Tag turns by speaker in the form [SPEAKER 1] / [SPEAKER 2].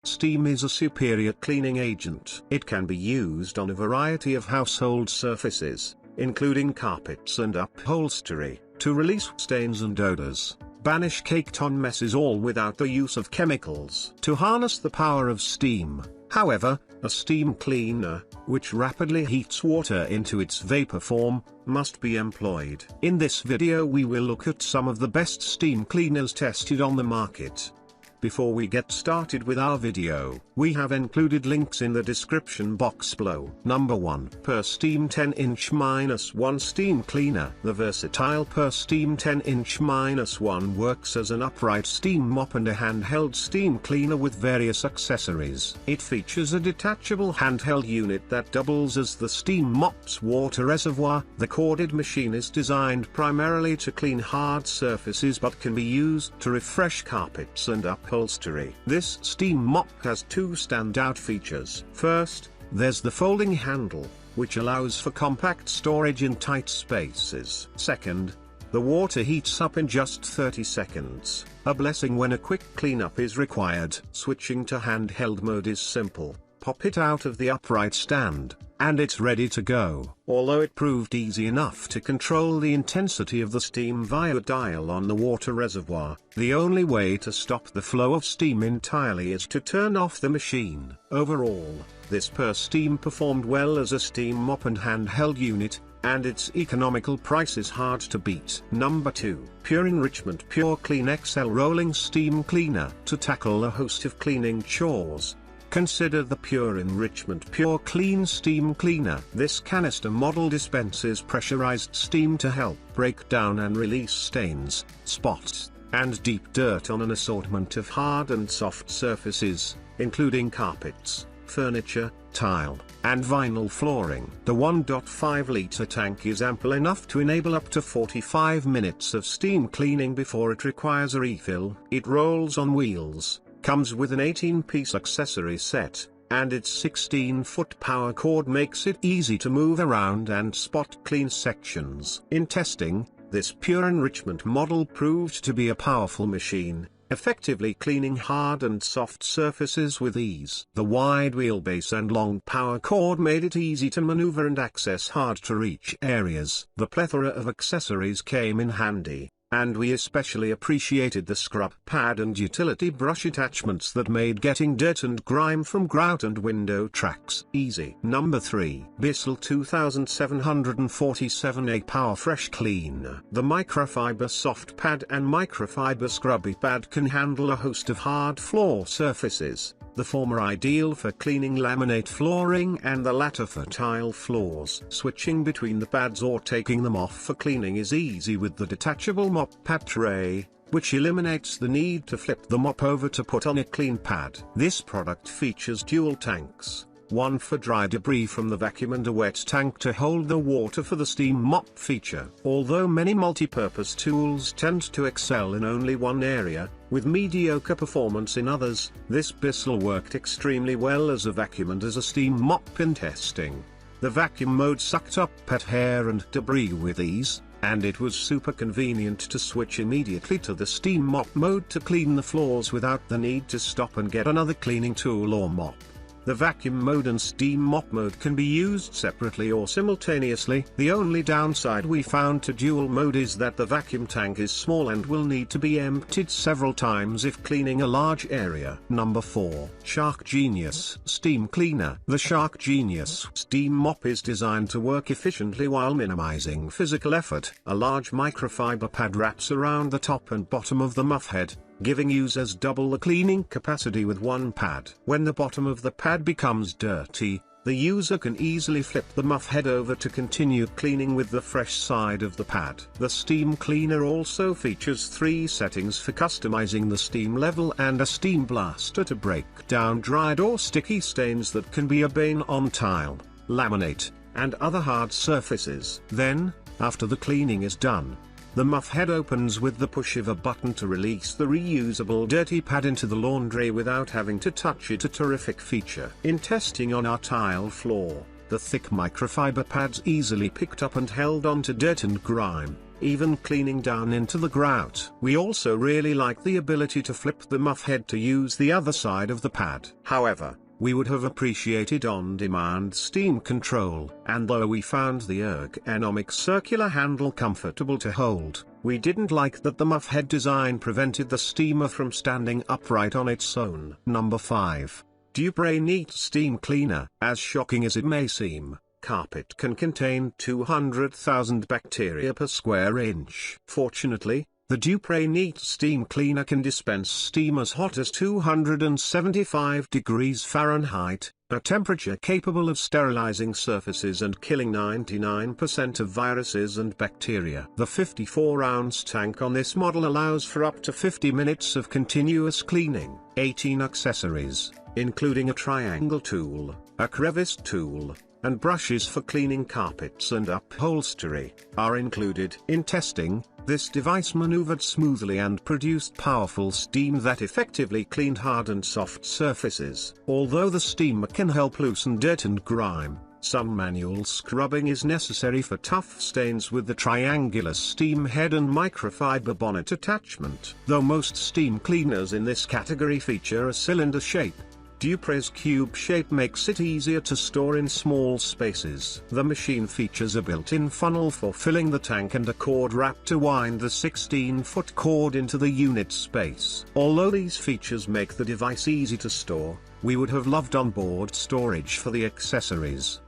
[SPEAKER 1] PurSteam is a superior cleaning agent. It can be used on a variety of household surfaces, including carpets and upholstery, to release stains and odors, banish caked-on messes, all without the use of chemicals. To harness the power of steam, however, a steam cleaner, which rapidly heats water into its vapor form, must be employed. In this video we will look at some of the best steam cleaners tested on the market. Before we get started with our video, we have included links in the description box below. Number 1. PurSteam 10"-1 Steam Cleaner. The versatile PurSteam 10"-1 works as an upright steam mop and a handheld steam cleaner with various accessories. It features a detachable handheld unit that doubles as the steam mop's water reservoir. The corded machine is designed primarily to clean hard surfaces but can be used to refresh carpets and upholstery. This steam mop has two standout features. First, there's the folding handle, which allows for compact storage in tight spaces. Second, the water heats up in just 30 seconds, a blessing when a quick cleanup is required. Switching to handheld mode is simple. Pop it out of the upright stand, and it's ready to go. Although it proved easy enough to control the intensity of the steam via a dial on the water reservoir, the only way to stop the flow of steam entirely is to turn off the machine. Overall, this PurSteam performed well as a steam mop and handheld unit, and its economical price is hard to beat. Number 2. Enrichment PureClean XL Rolling Steam Cleaner. To tackle a host of cleaning chores, consider the Enrichment PureClean Steam Cleaner. This canister model dispenses pressurized steam to help break down and release stains, spots, and deep dirt on an assortment of hard and soft surfaces, including carpets, furniture, tile, and vinyl flooring. The 1.5-liter tank is ample enough to enable up to 45 minutes of steam cleaning before it requires a refill. It rolls on wheels, comes with an 18-piece accessory set, and its 16-foot power cord makes it easy to move around and spot clean sections. In testing, this Enrichment model proved to be a powerful machine, effectively cleaning hard and soft surfaces with ease. The wide wheelbase and long power cord made it easy to maneuver and access hard-to-reach areas. The plethora of accessories came in handy, and we especially appreciated the scrub pad and utility brush attachments that made getting dirt and grime from grout and window tracks easy. Number 3. Bissell 2747A PowerFresh Cleaner. The microfiber soft pad and microfiber scrubby pad can handle a host of hard floor surfaces, the former ideal for cleaning laminate flooring and the latter for tile floors. Switching between the pads or taking them off for cleaning is easy with the detachable mop pad tray, which eliminates the need to flip the mop over to put on a clean pad. This product features dual tanks, one for dry debris from the vacuum and a wet tank to hold the water for the steam mop feature. Although many multi-purpose tools tend to excel in only one area, with mediocre performance in others, this Bissell worked extremely well as a vacuum and as a steam mop in testing. The vacuum mode sucked up pet hair and debris with ease, and it was super convenient to switch immediately to the steam mop mode to clean the floors without the need to stop and get another cleaning tool or mop. The vacuum mode and steam mop mode can be used separately or simultaneously. The only downside we found to dual mode is that the vacuum tank is small and will need to be emptied several times if cleaning a large area. Number 4. Shark Genius Steam Cleaner. The Shark Genius Steam Mop is designed to work efficiently while minimizing physical effort. A large microfiber pad wraps around the top and bottom of the muff head, giving users double the cleaning capacity with one pad. When the bottom of the pad becomes dirty, the user can easily flip the muff head over to continue cleaning with the fresh side of the pad. The steam cleaner also features 3 settings for customizing the steam level and a steam blaster to break down dried or sticky stains that can be a bane on tile, laminate, and other hard surfaces. Then, after the cleaning is done, the muff head opens with the push of a button to release the reusable dirty pad into the laundry without having to touch it, a terrific feature. In testing on our tile floor, the thick microfiber pads easily picked up and held onto dirt and grime, even cleaning down into the grout. We also really like the ability to flip the muff head to use the other side of the pad. However, we would have appreciated on-demand steam control, and though we found the ergonomic circular handle comfortable to hold, we didn't like that the muff head design prevented the steamer from standing upright on its own. Number 5. Dupray Neat Steam Cleaner. As shocking as it may seem, carpet can contain 200,000 bacteria per square inch. Fortunately, the Dupray Neat Steam Cleaner can dispense steam as hot as 275 degrees Fahrenheit, a temperature capable of sterilizing surfaces and killing 99% of viruses and bacteria. The 54-ounce tank on this model allows for up to 50 minutes of continuous cleaning. 18 accessories, including a triangle tool, a crevice tool, and brushes for cleaning carpets and upholstery, are included. In testing, this device maneuvered smoothly and produced powerful steam that effectively cleaned hard and soft surfaces. Although the steamer can help loosen dirt and grime, some manual scrubbing is necessary for tough stains with the triangular steam head and microfiber bonnet attachment. Though most steam cleaners in this category feature a cylinder shape, Dupray's cube shape makes it easier to store in small spaces. The machine features a built-in funnel for filling the tank and a cord wrap to wind the 16-foot cord into the unit space. Although these features make the device easy to store, we would have loved onboard storage for the accessories.